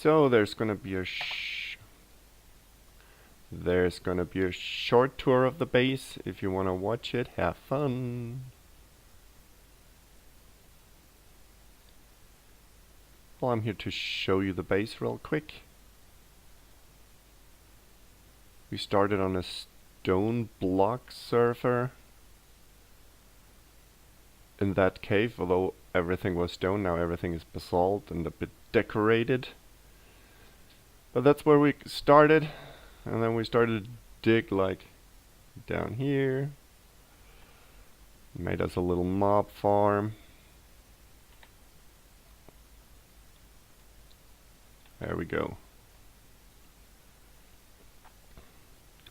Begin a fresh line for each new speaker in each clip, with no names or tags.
So there's gonna be a short tour of the base. If you wanna watch it, have fun. Well, I'm here to show you the base real quick. We started on a Stoneblock server. In that cave, although everything was stone, now everything is basalt and a bit decorated. But that's where we started, and then we started to dig like down here. Made us a little mob farm. There we go.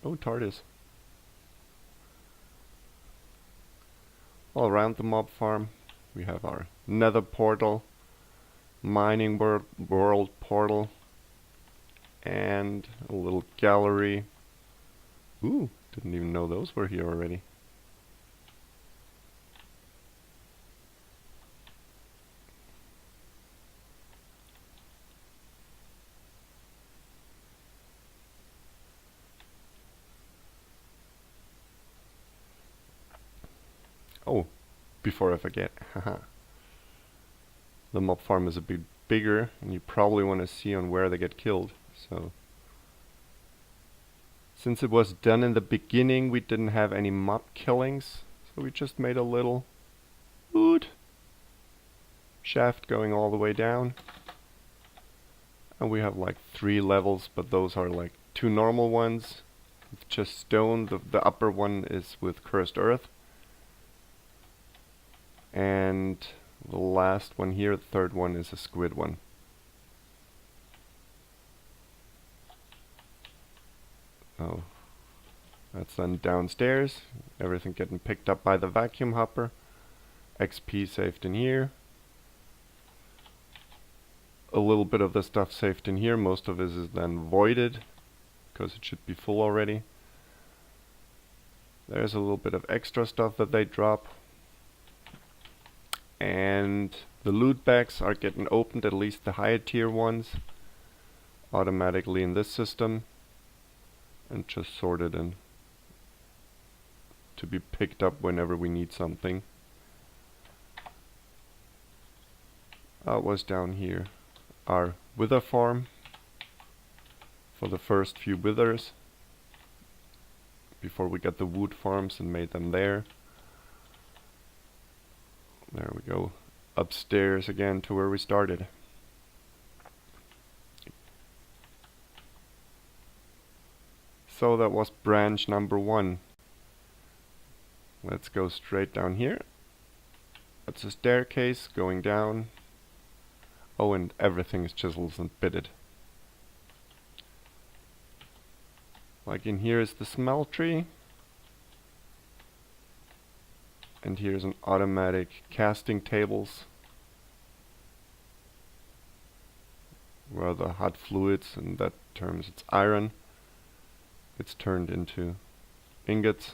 Oh, TARDIS. All around the mob farm we have our nether portal, mining world portal, and a little gallery. Ooh, didn't even know those were here already. Oh, before I forget, haha. The mob farm is a bit bigger, and you probably want to see on where they get killed. So, since it was done in the beginning, we didn't have any mob killings, so we just made a little shaft going all the way down. And we have like 3 levels, but those are like 2 normal ones with just stone. The upper one is with cursed earth. And the last one here, the 3rd one, is a squid one. Oh, that's then downstairs. Everything getting picked up by the vacuum hopper. XP saved in here. A little bit of the stuff saved in here. Most of it is then voided, because it should be full already. There's a little bit of extra stuff that they drop. And the loot bags are getting opened, at least the higher tier ones, automatically in this system, and just sorted in to be picked up whenever we need something. Was down here our wither farm for the first few withers before we got the wood farms and made them there. There we go, upstairs again to where we started. So that was branch number 1. Let's go straight down here. That's a staircase going down. Oh, and everything is chisels and bitted. Like in here is the smeltery. And here's an automatic casting tables where the hot fluids, in that terms it's iron, it's turned into ingots,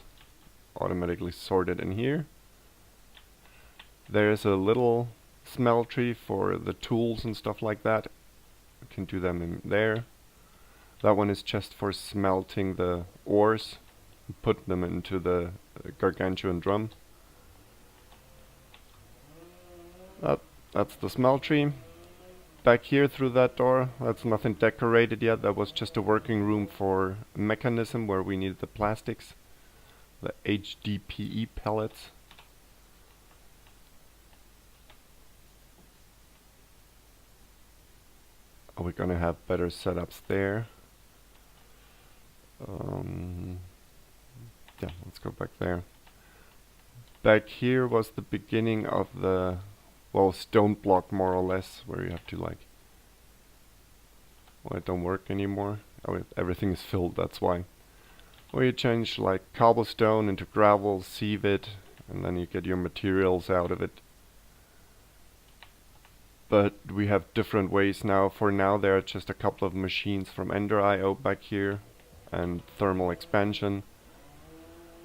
automatically sorted in here. There's a little smeltery for the tools and stuff like that. You can do them in there. That one is just for smelting the ores and put them into the gargantuan drum. That's the smeltery. Back here through that door, that's nothing decorated yet. That was just a working room for a mechanism where we needed the plastics, the HDPE pellets. We're gonna have better setups there. Yeah, let's go back there. Back here was the beginning of the, well, Stoneblock more or less, where you have to like, well, it don't work anymore. Oh, everything is filled, that's why. Where you change like cobblestone into gravel, sieve it, and then you get your materials out of it. But we have different ways now. For now there are just a couple of machines from Ender.io back here, and thermal expansion.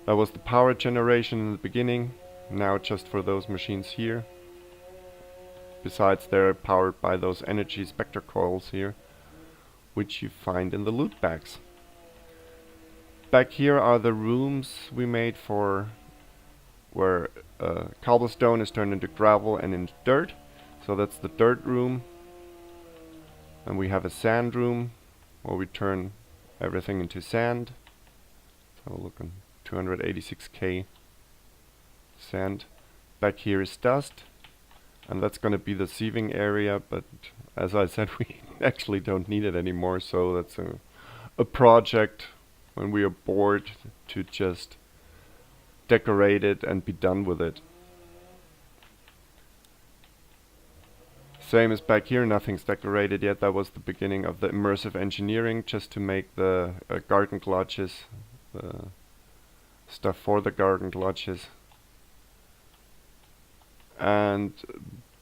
That was the power generation in the beginning, now just for those machines here. Besides, they're powered by those energy spectre coils here. which you find in the loot bags. Back here are the rooms we made for where cobblestone is turned into gravel and into dirt. So that's the dirt room. And we have a sand room where we turn everything into sand. Let's have a look on 286k sand. Back here is dust. And that's going to be the sieving area, but as I said, we actually don't need it anymore, so that's a project when we are bored to just decorate it and be done with it. Same as back here, nothing's decorated yet. That was the beginning of the immersive engineering, just to make the garden clutches, the stuff for the garden clutches. And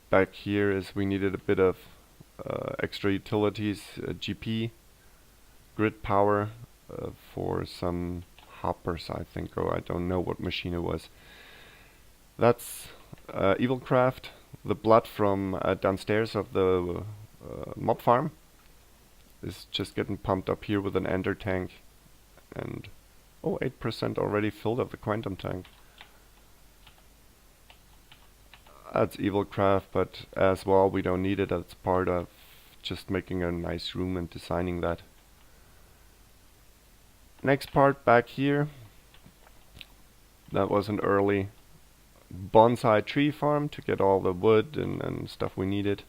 back here is we needed a bit of extra utilities, GP, grid power for some hoppers, I think, or I don't know what machine it was. That's Evilcraft, the blood from downstairs of the mob farm is just getting pumped up here with an ender tank, and 8% already filled up the quantum tank. That's Evilcraft, but as well we don't need it. That's part of just making a nice room and designing that. Next part back here, that was an early bonsai tree farm to get all the wood and stuff we needed.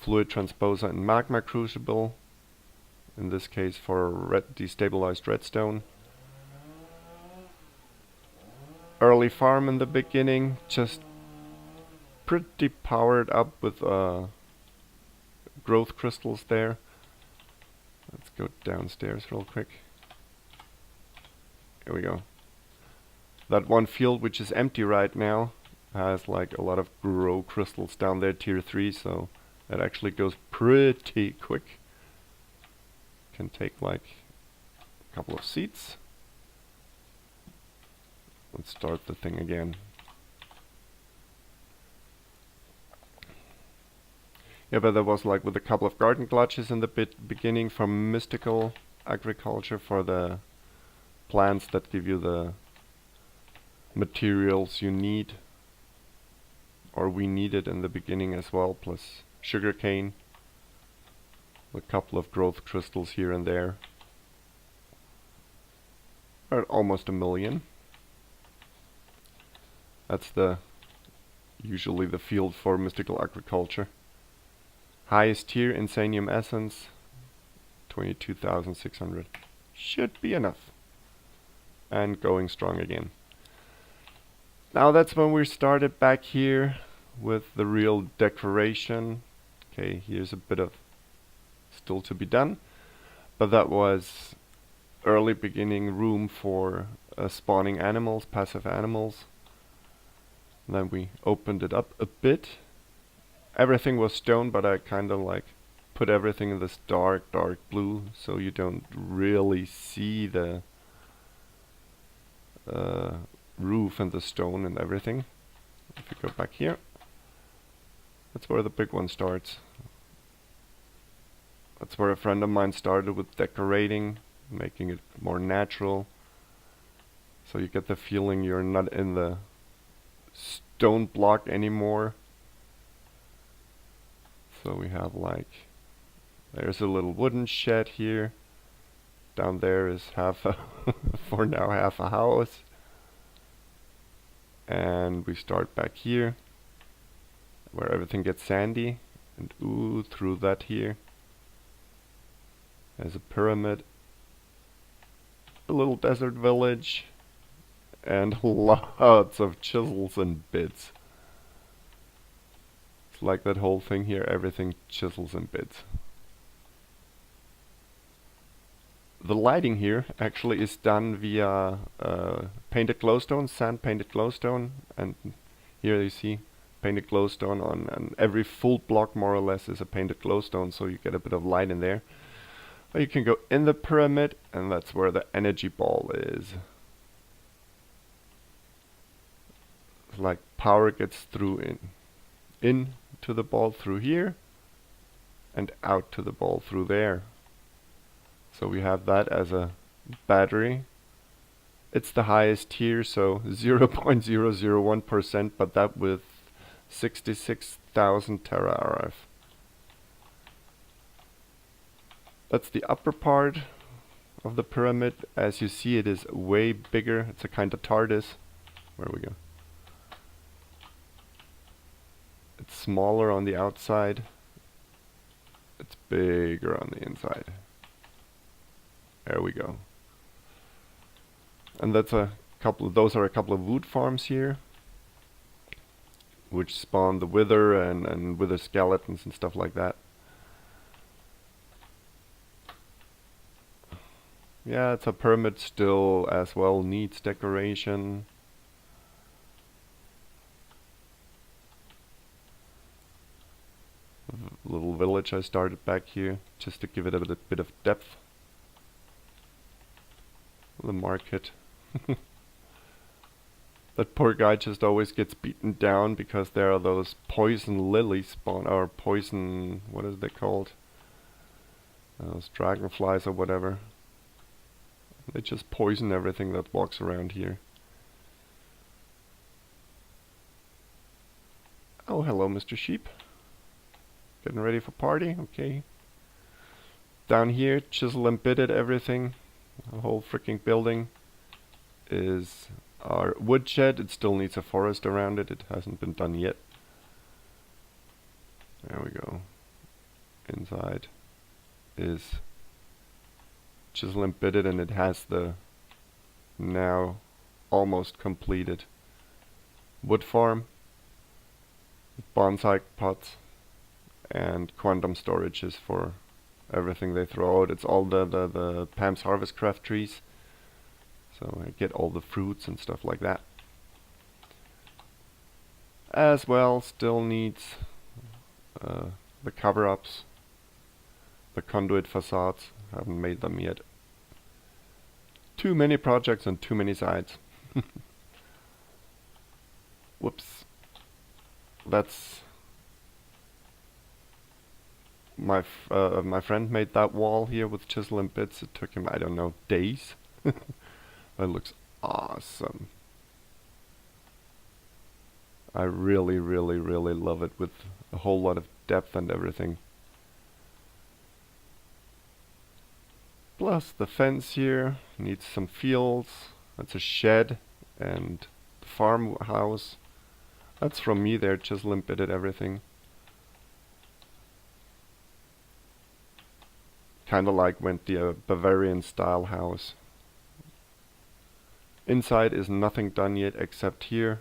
Fluid transposer and magma crucible, in this case for destabilized redstone. Early farm in the beginning, just pretty powered up with growth crystals there. Let's go downstairs real quick. Here we go. That one field which is empty right now has like a lot of grow crystals down there, tier 3, so that actually goes pretty quick. Can take like a couple of seats. Let's start the thing again. Yeah, but there was like with a couple of garden clutches in the beginning from mystical agriculture for the plants that give you the materials you need, or we needed in the beginning as well, plus sugarcane, a couple of growth crystals here and there. Almost 1 million. That's usually the field for mystical agriculture. Highest tier, Insanium Essence, 22,600. Should be enough. And going strong again. Now that's when we started back here with the real decoration. Okay, here's a bit of still to be done. But that was early beginning room for spawning animals, passive animals. And then we opened it up a bit. Everything was stone, but I kind of like put everything in this dark blue, so you don't really see the roof and the stone and everything. If you go back here, that's where the big one starts. That's where a friend of mine started with decorating, making it more natural, so you get the feeling you're not in the stone block anymore. So we have like, there's a little wooden shed here. Down there is for now half a house. And we start back here, where everything gets sandy. And through that here, there's a pyramid, a little desert village, and lots of chisels and bits. Like that whole thing here, everything chisels and bits. The lighting here actually is done via painted glowstone, sand painted glowstone, and here you see painted glowstone on every full block more or less is a painted glowstone, so you get a bit of light in there. Or you can go in the pyramid, and that's where the energy ball is. It's like power gets through in to the ball through here and out to the ball through there. So we have that as a battery. It's the highest here, so 0.001%, but that with 66,000 tera RF. That's the upper part of the pyramid. As you see, it is way bigger. It's a kind of TARDIS. Where we go? It's smaller on the outside. It's bigger on the inside. There we go. And that's a couple of, those are a couple of wood farms here, which spawn the wither and wither skeletons and stuff like that. Yeah, it's a pyramid still as well, needs decoration. Little village I started back here just to give it a bit of depth. The market. That poor guy just always gets beaten down because there are those poison lilies spawn, or poison, what is they called? Those dragonflies or whatever. They just poison everything that walks around here. Oh, hello, Mr. Sheep. Getting ready for party? Okay. Down here, chisel and bitted everything. The whole freaking building is our woodshed. It still needs a forest around it. It hasn't been done yet. There we go. Inside is chisel and bitted, and it has the now almost completed wood farm, bonsai pots, and quantum storages for everything they throw out. It's all the Pam's Harvest Craft trees. So I get all the fruits and stuff like that. As well, still needs the cover-ups, the conduit facades. Haven't made them yet. Too many projects on too many sides. Whoops. That's my friend made that wall here with chisel and bits. It took him, I don't know, days. That looks awesome. I really, really, really love it with a whole lot of depth and everything. Plus the fence here needs some fields. That's a shed and the farmhouse. That's from me there, chisel and bitted everything. Kinda like went the Bavarian style house. Inside is nothing done yet except here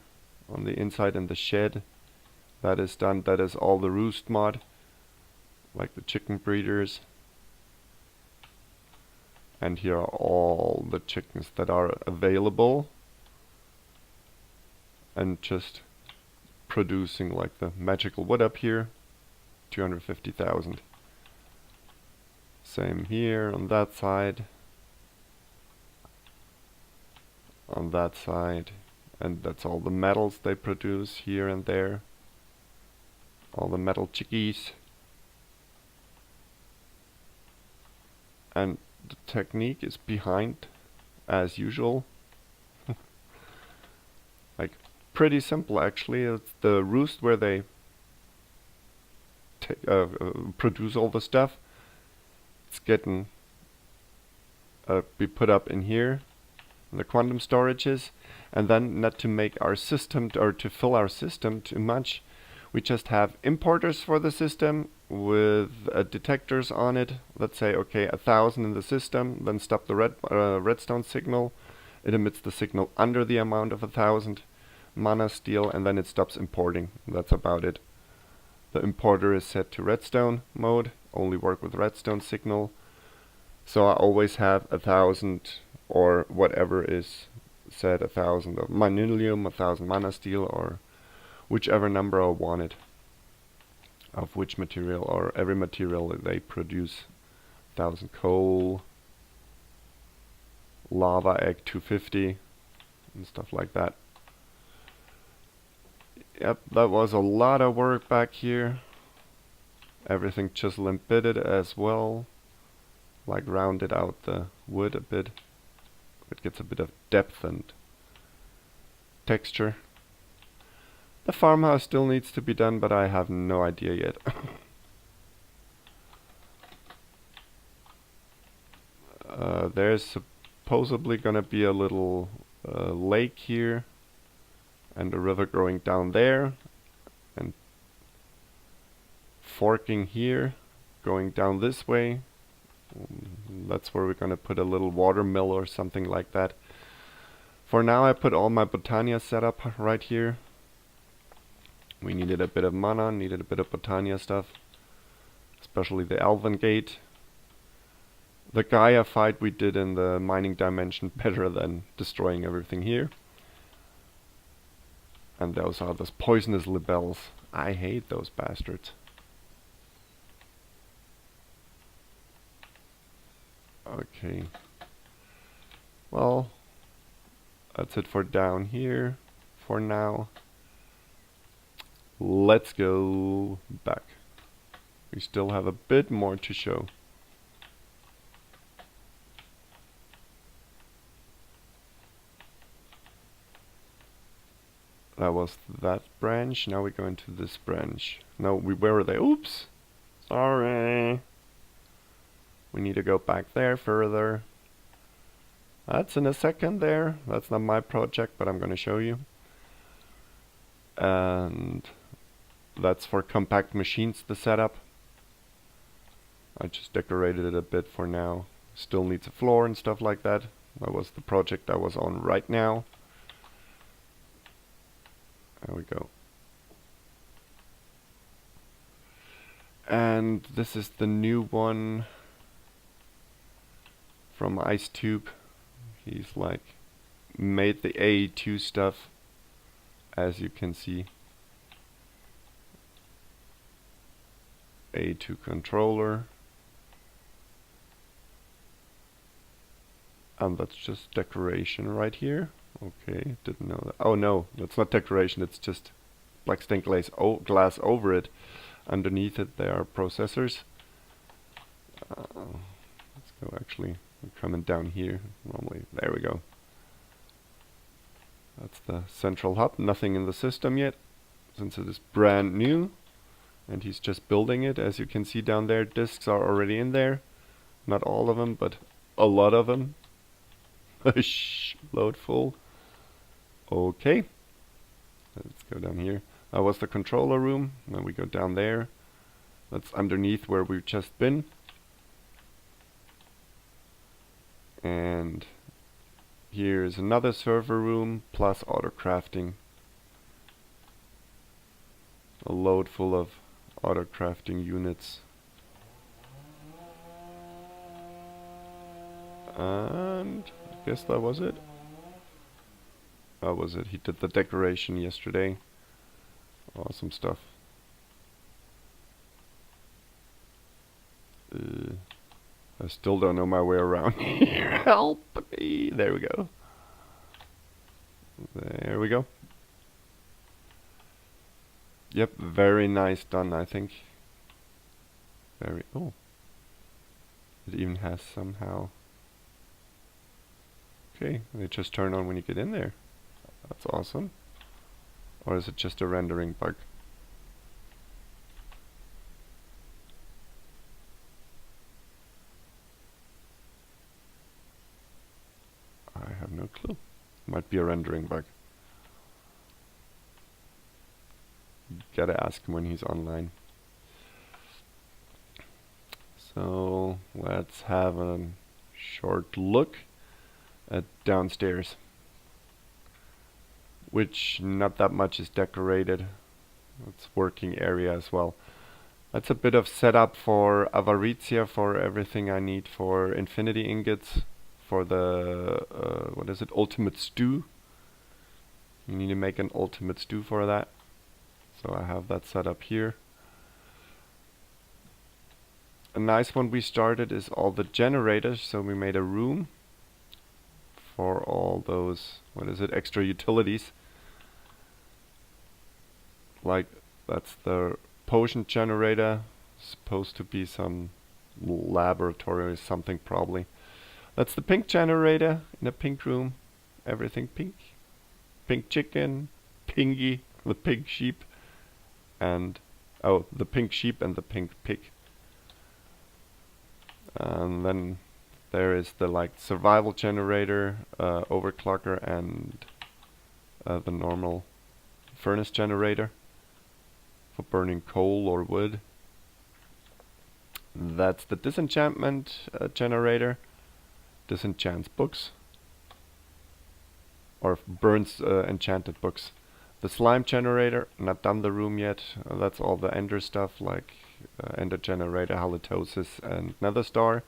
on the inside in the shed. That is done. That is all the roost mod, like the chicken breeders. And here are all the chickens that are available and just producing like the magical wood up here. 250,000. Same here on that side. On that side, and that's all the metals they produce here and there. All the metal chickies. And the technique is behind, as usual. Like, pretty simple actually. It's the roost where they produce all the stuff. It's getting be put up in here. The quantum storages, and then not to make our system or to fill our system too much, we just have importers for the system with detectors on it. Let's say okay, 1,000 in the system, then stop the redstone signal. It emits the signal under the amount of 1,000 mana steel, and then it stops importing. That's about it. The importer is set to redstone mode, only work with redstone signal. So I always have 1,000 or whatever is set, 1,000 of manilium, 1,000 mana steel, or whichever number I wanted of which material, or every material that they produce. 1,000 coal, lava egg 250, and stuff like that. Yep, that was a lot of work back here. Everything chisel and bitted as well. like rounded out the wood a bit. It gets a bit of depth and texture. The farmhouse still needs to be done, but I have no idea yet. There's supposedly gonna be a little lake here and a river going down there and forking here, going down this way. That's where we're gonna put a little water mill or something like that. For now I put all my Botania set up right here. We needed a bit of mana, needed a bit of Botania stuff, especially the Elven Gate. The Gaia fight we did in the mining dimension better than destroying everything here. And those are those poisonous libels. I hate those bastards. Okay. Well, that's it for down here for now. Let's go back. We still have a bit more to show. That was that branch. Now we go into this branch. No, where were they? Oops! Sorry. We need to go back there further. That's in a second there. That's not my project, but I'm gonna show you. And that's for compact machines, the setup. I just decorated it a bit for now. Still needs a floor and stuff like that. That was the project I was on right now. There we go. And this is the new one from Ice Tube. He's like made the AE2 stuff, as you can see. A2 controller. And that's just decoration right here. Okay, didn't know that. Oh no, that's not decoration, it's just black stained glass over it. Underneath it there are processors. Let's go actually, we're coming down here. Normally, there we go. That's the central hub, nothing in the system yet, since it is brand new. And he's just building it. As you can see down there, discs are already in there. Not all of them, but a lot of them. Load full. Okay. Let's go down here. That was the controller room. Then we go down there. That's underneath where we've just been. And here's another server room plus auto crafting. A load full of auto crafting units. And I guess that was it. That was it. He did the decoration yesterday. Awesome stuff. I still don't know my way around here. Help me. There we go. There we go. Yep, very nice done, I think. Very, oh. It even has somehow. Okay, they just turn on when you get in there. That's awesome. Or is it just a rendering bug? I have no clue. Might be a rendering bug. Gotta ask him when he's online. So let's have a short look at downstairs, which not that much is decorated. It's working area as well. That's a bit of setup for Avaritia, for everything I need for infinity ingots, for the what is it, ultimate stew. You need to make an ultimate stew for that. So I have that set up here. A nice one we started is all the generators. So we made a room for all those, what is it, extra utilities. Like that's the potion generator. Supposed to be some laboratory or something probably. That's the pink generator in a pink room. Everything pink. Pink chicken, Pingy, the pink sheep, and oh, the pink sheep and the pink pig. And then there is the like survival generator, overclocker, and the normal furnace generator for burning coal or wood. That's the disenchantment generator. Disenchants books or burns enchanted books. The slime generator, not done the room yet. That's all the ender stuff like ender generator, halitosis, and nether star.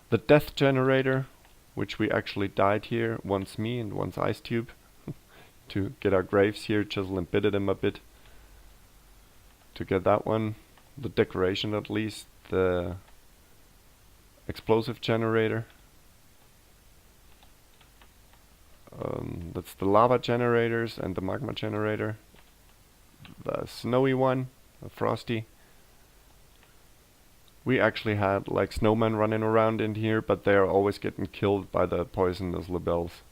The death generator, which we actually died here, once me and once ice tube, to get our graves here, chisel and bitted them a bit to get that one. The decoration at least. The explosive generator. That's the lava generators and the magma generator. The snowy one, the frosty. We actually had like snowmen running around in here, but they are always getting killed by the poisonous libels.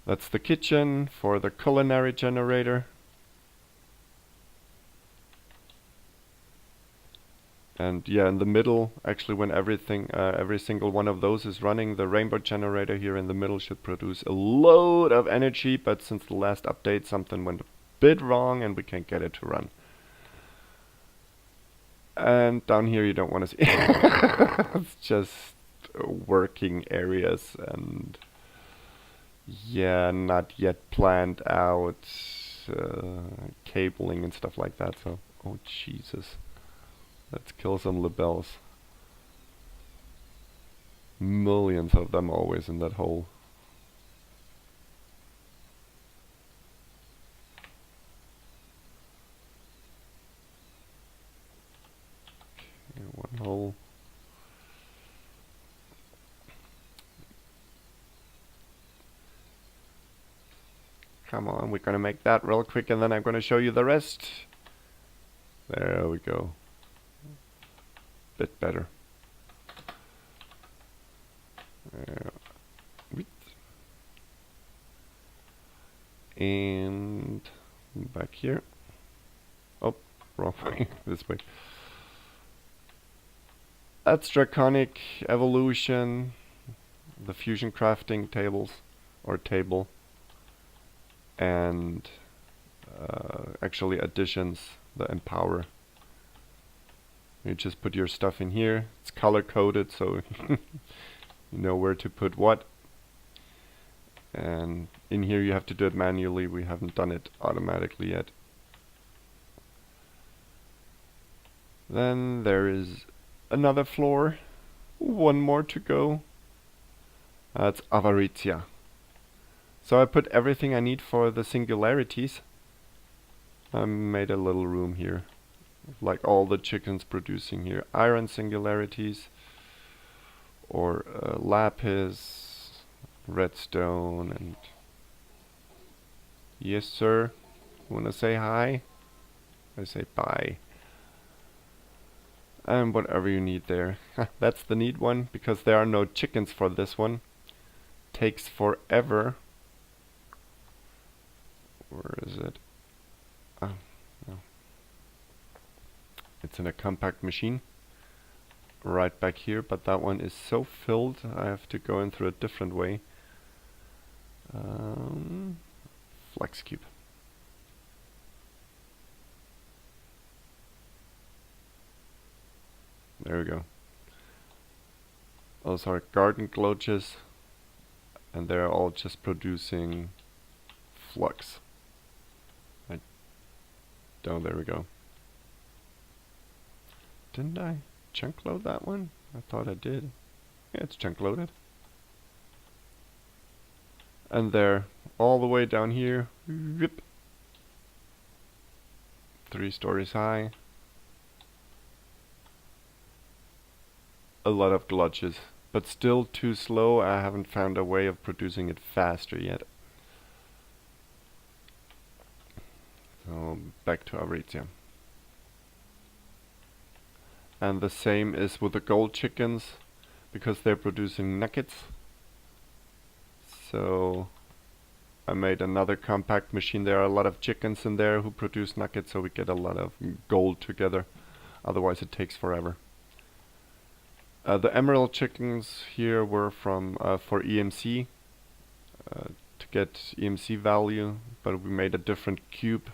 That's the kitchen for the culinary generator. And yeah, in the middle, actually when everything, every single one of those is running, the rainbow generator here in the middle should produce a load of energy, but since the last update something went a bit wrong and we can't get it to run. And down here you don't want to see it's just working areas and yeah, not yet planned out cabling and stuff like that. So, oh Jesus. Let's kill some libels. Millions of them always in that hole. Okay, one hole. Come on, we're gonna make that real quick and then I'm gonna show you the rest. There we go. Bit better. And back here. Oh, wrong way. This way. That's Draconic Evolution. The fusion crafting tables or table. And actually additions, the Empower. You just put your stuff in here. It's color coded so you know where to put what. And in here you have to do it manually. We haven't done it automatically yet. Then there is another floor. One more to go. That's Avaritia. So I put everything I need for the singularities. I made a little room here. Like all the chickens producing here. Iron singularities. Or lapis, redstone, and yes sir. Wanna say hi? I say bye. And whatever you need there. That's the neat one because there are no chickens for this one. Takes forever. Where is it? Oh, no. It's in a compact machine. Right back here, but that one is so filled I have to go in through a different way. Flex cube. There we go. Those are garden gloaches and they're all just producing flux. Oh, there we go. Didn't I chunk load that one? I thought I did. Yeah, it's chunk loaded. And there, all the way down here, whoop, 3 stories high. A lot of glitches, but still too slow. I haven't found a way of producing it faster yet. So back to Aritia. And the same is with the gold chickens, because they're producing nuggets. So I made another compact machine. There are a lot of chickens in there who produce nuggets, so we get a lot of gold together. Otherwise it takes forever. The emerald chickens here were from for EMC, to get EMC value, but we made a different cube.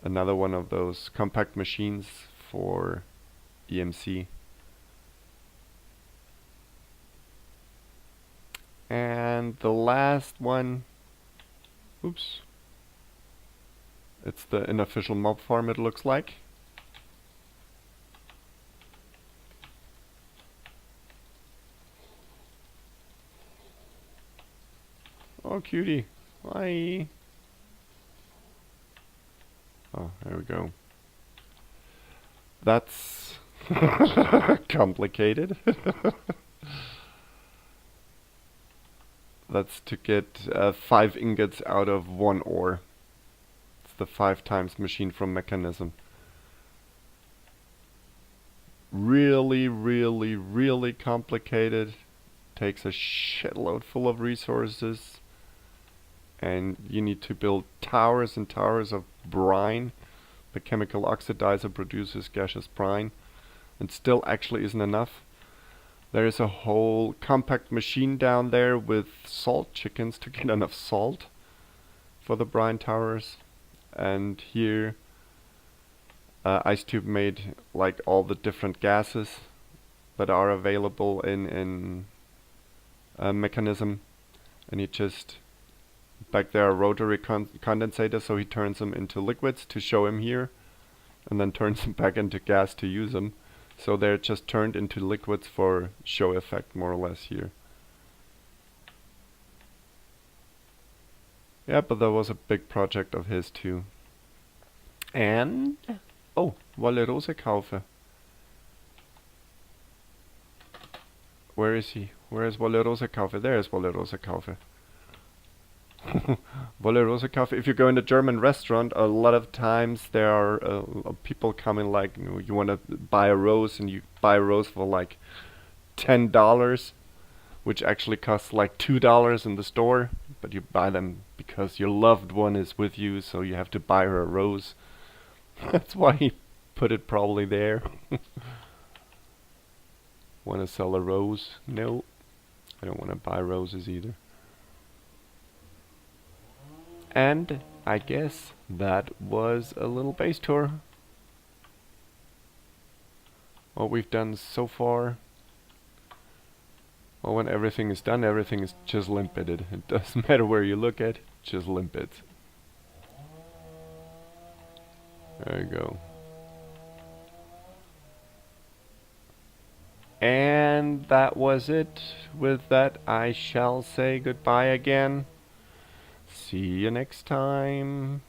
Another one of those compact machines for EMC. And the last one, oops, it's the unofficial mob farm, it looks like. Oh, cutie. Hi. Oh, there we go. That's complicated. That's to get 5 ingots out of 1 ore. It's the 5 times machine from mechanism. Really, really, really complicated. Takes a shitload full of resources. And you need to build towers and towers of brine. The chemical oxidizer produces gaseous brine. And still actually isn't enough. There is a whole compact machine down there with salt chickens to get enough salt for the brine towers. And here IceTube made like all the different gases that are available in mechanism. And he just, back there are rotary condensators, so he turns them into liquids to show him here. And then turns them back into gas to use them. So they're just turned into liquids for show effect, more or less, here. Yeah, but that was a big project of his too. And oh, Wolle Rose kaufe. Where is he? Where is Wolle Rose kaufe? There is Wolle Rose kaufe. Wolle Rose kaufe. If you go in a German restaurant, a lot of times there are people coming like, you want to buy a rose, and you buy a rose for like $10, which actually costs like $2 in the store, but you buy them because your loved one is with you, so you have to buy her a rose. That's why he put it probably there. Want to sell a rose? No, I don't want to buy roses either. And I guess that was a little base tour. What we've done so far. Well, when everything is done, everything is chisel and bitted. It doesn't matter where you look at, chisel and bits. There you go. And that was it. With that, I shall say goodbye again. See you next time.